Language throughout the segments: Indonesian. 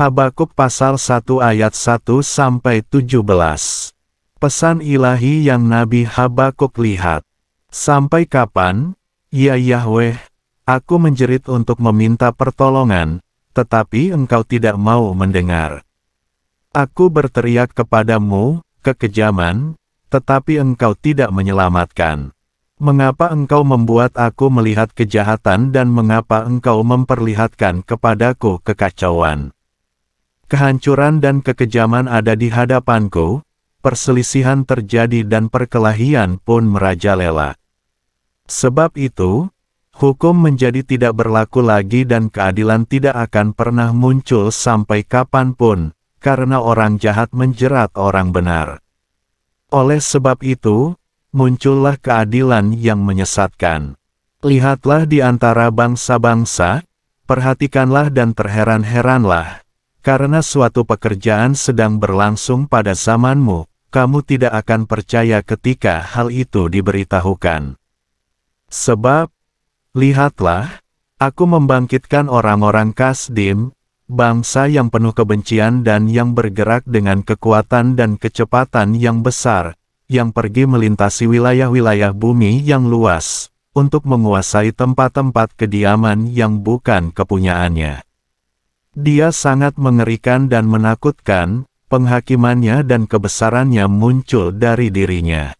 Habakuk pasal 1 ayat 1-17. Pesan ilahi yang Nabi Habakuk lihat. Sampai kapan, ya Yahweh, aku menjerit untuk meminta pertolongan, tetapi engkau tidak mau mendengar. Aku berteriak kepadamu, kekejaman, tetapi engkau tidak menyelamatkan. Mengapa engkau membuat aku melihat kejahatan dan mengapa engkau memperlihatkan kepadaku kekacauan? Kehancuran dan kekejaman ada di hadapanku, perselisihan terjadi dan perkelahian pun merajalela. Sebab itu, hukum menjadi tidak berlaku lagi dan keadilan tidak akan pernah muncul sampai kapanpun, karena orang jahat menjerat orang benar. Oleh sebab itu, muncullah keadilan yang menyesatkan. Lihatlah di antara bangsa-bangsa, perhatikanlah dan terheran-heranlah, karena suatu pekerjaan sedang berlangsung pada zamanmu, kamu tidak akan percaya ketika hal itu diberitahukan. Sebab, lihatlah, aku membangkitkan orang-orang Kasdim, bangsa yang penuh kebencian dan yang bergerak dengan kekuatan dan kecepatan yang besar, yang pergi melintasi wilayah-wilayah bumi yang luas, untuk menguasai tempat-tempat kediaman yang bukan kepunyaannya. Dia sangat mengerikan dan menakutkan, penghakimannya dan kebesarannya muncul dari dirinya.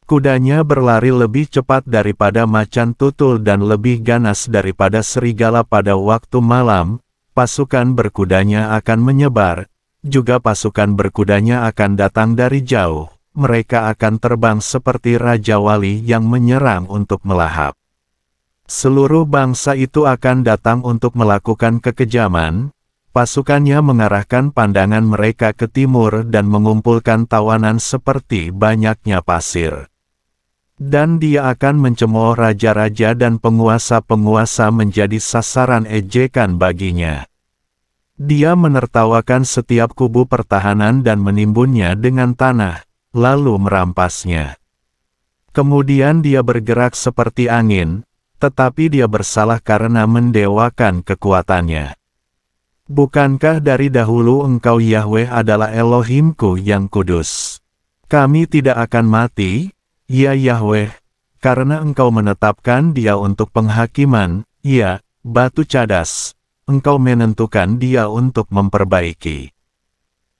Kudanya berlari lebih cepat daripada macan tutul dan lebih ganas daripada serigala pada waktu malam, pasukan berkudanya akan menyebar, juga pasukan berkudanya akan datang dari jauh. Mereka akan terbang seperti Raja Wali yang menyerang untuk melahap. Seluruh bangsa itu akan datang untuk melakukan kekejaman, pasukannya mengarahkan pandangan mereka ke timur dan mengumpulkan tawanan seperti banyaknya pasir. Dan dia akan mencemooh raja-raja dan penguasa-penguasa menjadi sasaran ejekan baginya. Dia menertawakan setiap kubu pertahanan dan menimbunnya dengan tanah, lalu merampasnya. Kemudian dia bergerak seperti angin, tetapi dia bersalah karena mendewakan kekuatannya. Bukankah dari dahulu engkau Yahweh adalah Elohimku yang kudus? Kami tidak akan mati, ya Yahweh, karena engkau menetapkan dia untuk penghakiman, ya, batu cadas, engkau menentukan dia untuk memperbaiki.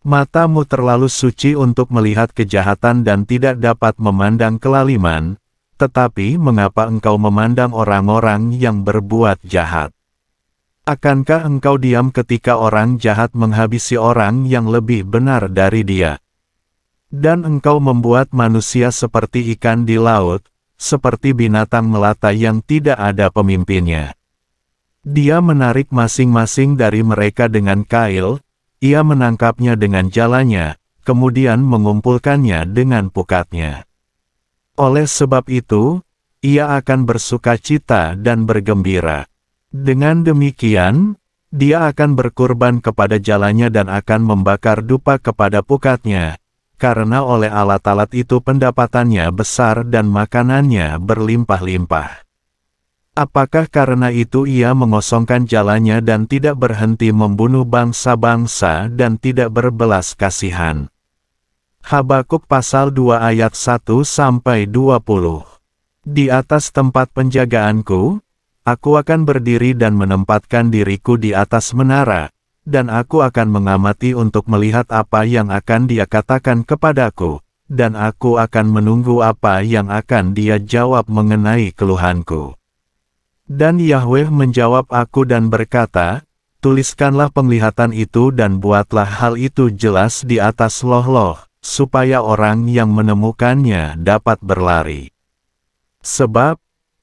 Matamu terlalu suci untuk melihat kejahatan dan tidak dapat memandang kelaliman, tetapi mengapa engkau memandang orang-orang yang berbuat jahat? Akankah engkau diam ketika orang jahat menghabisi orang yang lebih benar dari dia? Dan engkau membuat manusia seperti ikan di laut, seperti binatang melata yang tidak ada pemimpinnya. Dia menarik masing-masing dari mereka dengan kail, ia menangkapnya dengan jalannya, kemudian mengumpulkannya dengan pukatnya. Oleh sebab itu, ia akan bersukacita dan bergembira. Dengan demikian, dia akan berkurban kepada jalannya dan akan membakar dupa kepada pukatnya, karena oleh alat-alat itu pendapatannya besar dan makanannya berlimpah-limpah. Apakah karena itu ia mengosongkan jalannya dan tidak berhenti membunuh bangsa-bangsa dan tidak berbelas kasihan? Habakuk pasal 2 ayat 1-20. Di atas tempat penjagaanku, aku akan berdiri dan menempatkan diriku di atas menara, dan aku akan mengamati untuk melihat apa yang akan dia katakan kepadaku, dan aku akan menunggu apa yang akan dia jawab mengenai keluhanku. Dan Yahweh menjawab aku dan berkata, tuliskanlah penglihatan itu dan buatlah hal itu jelas di atas loh-loh, supaya orang yang menemukannya dapat berlari. Sebab,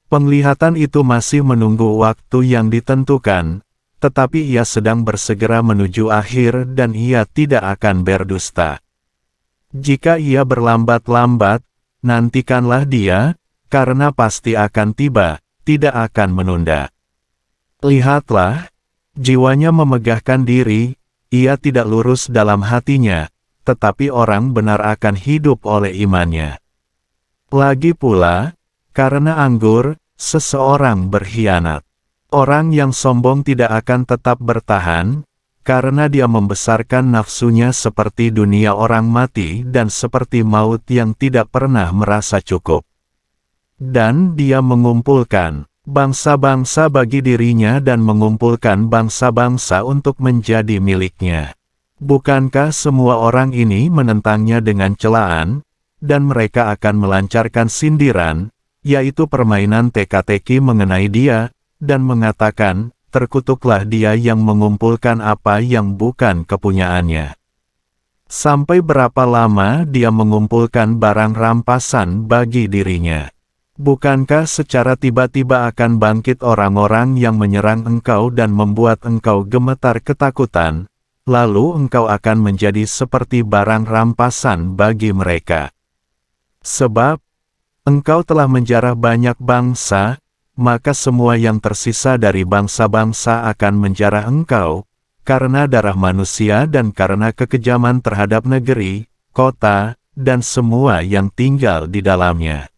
penglihatan itu masih menunggu waktu yang ditentukan, tetapi ia sedang bersegera menuju akhir dan ia tidak akan berdusta. Jika ia berlambat-lambat, nantikanlah dia, karena pasti akan tiba, tidak akan menunda. Lihatlah, jiwanya memegahkan diri, ia tidak lurus dalam hatinya, tetapi orang benar akan hidup oleh imannya. Lagi pula, karena anggur, seseorang berkhianat. Orang yang sombong tidak akan tetap bertahan, karena dia membesarkan nafsunya seperti dunia orang mati dan seperti maut yang tidak pernah merasa cukup. Dan dia mengumpulkan bangsa-bangsa bagi dirinya dan mengumpulkan bangsa-bangsa untuk menjadi miliknya. Bukankah semua orang ini menentangnya dengan celaan, dan mereka akan melancarkan sindiran, yaitu permainan teka-teki mengenai dia, dan mengatakan, terkutuklah dia yang mengumpulkan apa yang bukan kepunyaannya. Sampai berapa lama dia mengumpulkan barang rampasan bagi dirinya? Bukankah secara tiba-tiba akan bangkit orang-orang yang menyerang engkau dan membuat engkau gemetar ketakutan, lalu engkau akan menjadi seperti barang rampasan bagi mereka. Sebab, engkau telah menjarah banyak bangsa, maka semua yang tersisa dari bangsa-bangsa akan menjarah engkau, karena darah manusia dan karena kekejaman terhadap negeri, kota, dan semua yang tinggal di dalamnya.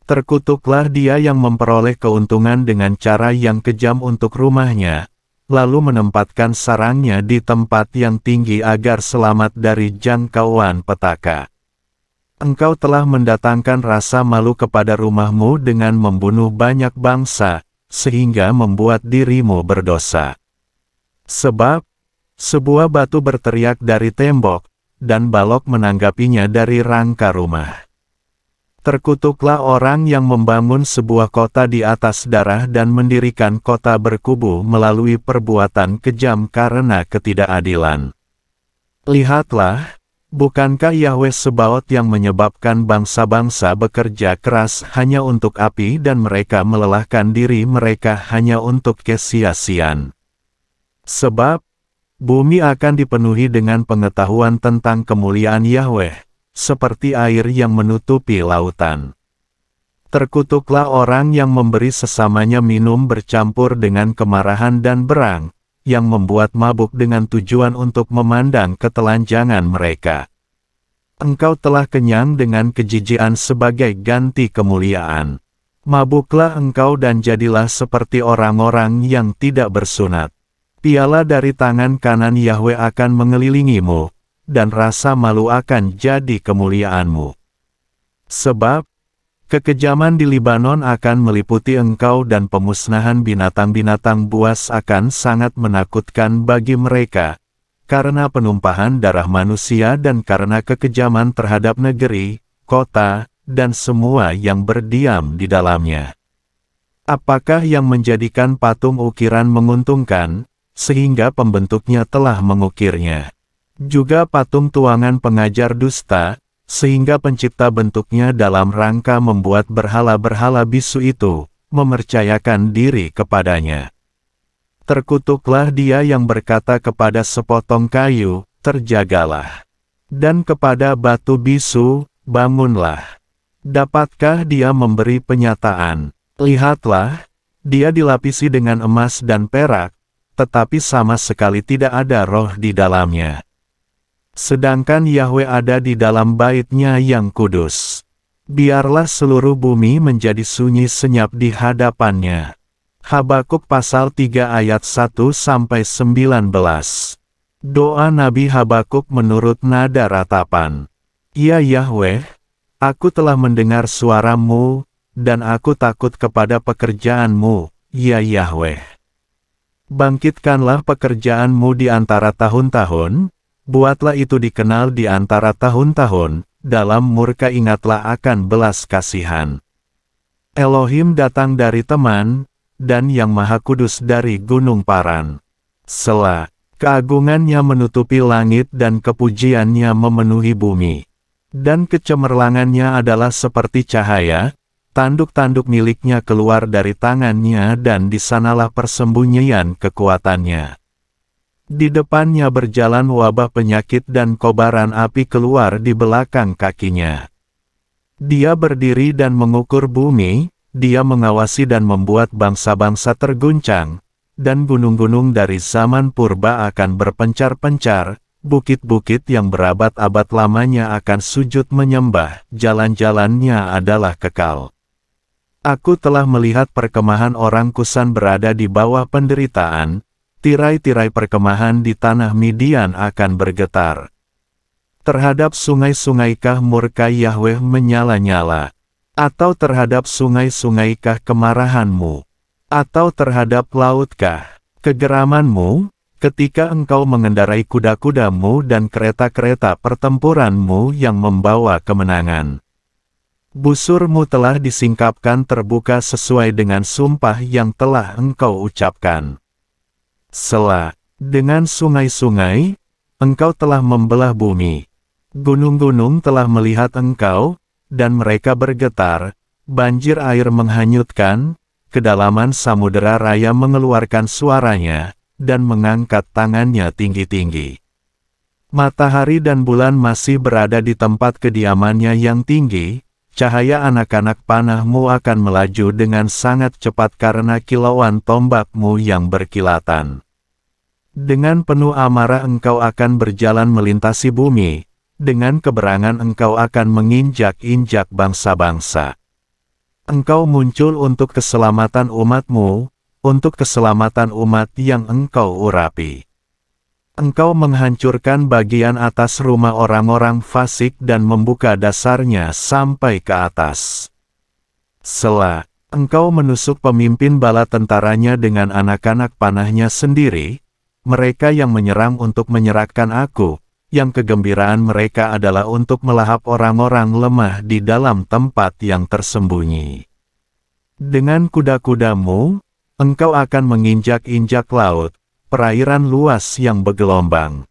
Terkutuklah dia yang memperoleh keuntungan dengan cara yang kejam untuk rumahnya, lalu menempatkan sarangnya di tempat yang tinggi agar selamat dari jangkauan petaka. Engkau telah mendatangkan rasa malu kepada rumahmu dengan membunuh banyak bangsa, sehingga membuat dirimu berdosa. Sebab, sebuah batu berteriak dari tembok, dan balok menanggapinya dari rangka rumah. Terkutuklah orang yang membangun sebuah kota di atas darah dan mendirikan kota berkubu melalui perbuatan kejam karena ketidakadilan. Lihatlah, bukankah Yahweh Sebaot yang menyebabkan bangsa-bangsa bekerja keras hanya untuk api dan mereka melelahkan diri mereka hanya untuk kesia-siaan? Sebab, bumi akan dipenuhi dengan pengetahuan tentang kemuliaan Yahweh, seperti air yang menutupi lautan. Terkutuklah orang yang memberi sesamanya minum bercampur dengan kemarahan dan berang, yang membuat mabuk dengan tujuan untuk memandang ketelanjangan mereka. Engkau telah kenyang dengan kejijian sebagai ganti kemuliaan. Mabuklah engkau dan jadilah seperti orang-orang yang tidak bersunat. Piala dari tangan kanan Yahweh akan mengelilingimu, dan rasa malu akan jadi kemuliaanmu. Sebab, kekejaman di Libanon akan meliputi engkau dan pemusnahan binatang-binatang buas akan sangat menakutkan bagi mereka, karena penumpahan darah manusia dan karena kekejaman terhadap negeri, kota, dan semua yang berdiam di dalamnya. Apakah yang menjadikan patung ukiran menguntungkan, sehingga pembentuknya telah mengukirnya? Juga patung tuangan pengajar dusta, sehingga pencipta bentuknya dalam rangka membuat berhala-berhala bisu itu, mempercayakan diri kepadanya. Terkutuklah dia yang berkata kepada sepotong kayu, terjagalah. Dan kepada batu bisu, bangunlah. Dapatkah dia memberi penyataan? Lihatlah, dia dilapisi dengan emas dan perak, tetapi sama sekali tidak ada roh di dalamnya. Sedangkan Yahweh ada di dalam bait-Nya yang kudus. Biarlah seluruh bumi menjadi sunyi senyap di hadapannya. Habakuk pasal 3 ayat 1-19. Doa Nabi Habakuk menurut nada ratapan. Ya Yahweh, aku telah mendengar suaramu, dan aku takut kepada pekerjaanmu, ya Yahweh. Bangkitkanlah pekerjaanmu di antara tahun-tahun, buatlah itu dikenal di antara tahun-tahun, dalam murka ingatlah akan belas kasihan. Elohim datang dari Teman, dan Yang Maha Kudus dari Gunung Paran. Selah, keagungannya menutupi langit dan kepujiannya memenuhi bumi. Dan kecemerlangannya adalah seperti cahaya, tanduk-tanduk miliknya keluar dari tangannya dan di sanalah persembunyian kekuatannya. Di depannya berjalan wabah penyakit dan kobaran api keluar di belakang kakinya. Dia berdiri dan mengukur bumi, dia mengawasi dan membuat bangsa-bangsa terguncang, dan gunung-gunung dari zaman purba akan berpencar-pencar, bukit-bukit yang berabad-abad lamanya akan sujud menyembah, jalan-jalannya adalah kekal. Aku telah melihat perkemahan orang Kusan berada di bawah penderitaan, tirai-tirai perkemahan di tanah Midian akan bergetar. Terhadap sungai-sungaikah murka Yahweh menyala-nyala? Atau terhadap sungai-sungaikah kemarahanmu? Atau terhadap lautkah kegeramanmu? Ketika engkau mengendarai kuda-kudamu dan kereta-kereta pertempuranmu yang membawa kemenangan. Busurmu telah disingkapkan terbuka sesuai dengan sumpah yang telah engkau ucapkan. Selah, dengan sungai-sungai, engkau telah membelah bumi. Gunung-gunung telah melihat engkau, dan mereka bergetar, banjir air menghanyutkan, kedalaman samudera raya mengeluarkan suaranya, dan mengangkat tangannya tinggi-tinggi. Matahari dan bulan masih berada di tempat kediamannya yang tinggi, cahaya anak-anak panahmu akan melaju dengan sangat cepat karena kilauan tombakmu yang berkilatan. Dengan penuh amarah engkau akan berjalan melintasi bumi, dengan keberangan engkau akan menginjak-injak bangsa-bangsa. Engkau muncul untuk keselamatan umatmu, untuk keselamatan umat yang engkau urapi. Engkau menghancurkan bagian atas rumah orang-orang fasik dan membuka dasarnya sampai ke atas. Selah, engkau menusuk pemimpin bala tentaranya dengan anak-anak panahnya sendiri, mereka yang menyerang untuk menyerahkan aku, yang kegembiraan mereka adalah untuk melahap orang-orang lemah di dalam tempat yang tersembunyi. Dengan kuda-kudamu, engkau akan menginjak-injak laut, perairan luas yang bergelombang.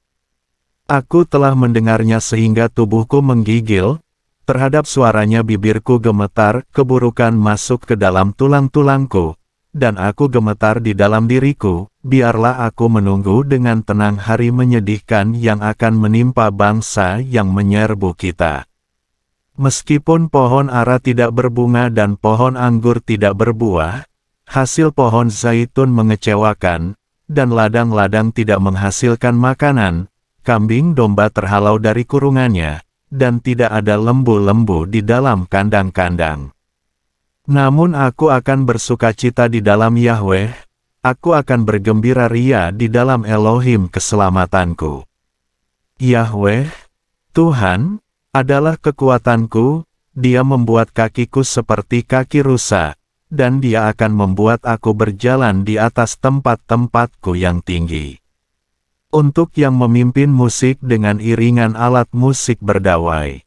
Aku telah mendengarnya sehingga tubuhku menggigil, terhadap suaranya bibirku gemetar, keburukan masuk ke dalam tulang-tulangku, dan aku gemetar di dalam diriku, biarlah aku menunggu dengan tenang hari menyedihkan yang akan menimpa bangsa yang menyerbu kita. Meskipun pohon ara tidak berbunga dan pohon anggur tidak berbuah, hasil pohon zaitun mengecewakan, dan ladang-ladang tidak menghasilkan makanan, kambing domba terhalau dari kurungannya, dan tidak ada lembu-lembu di dalam kandang-kandang. Namun aku akan bersukacita di dalam Yahweh, aku akan bergembira ria di dalam Elohim keselamatanku. Yahweh, Tuhan, adalah kekuatanku, Dia membuat kakiku seperti kaki rusa, dan Dia akan membuat aku berjalan di atas tempat-tempatku yang tinggi. Untuk yang memimpin musik dengan iringan alat musik berdawai.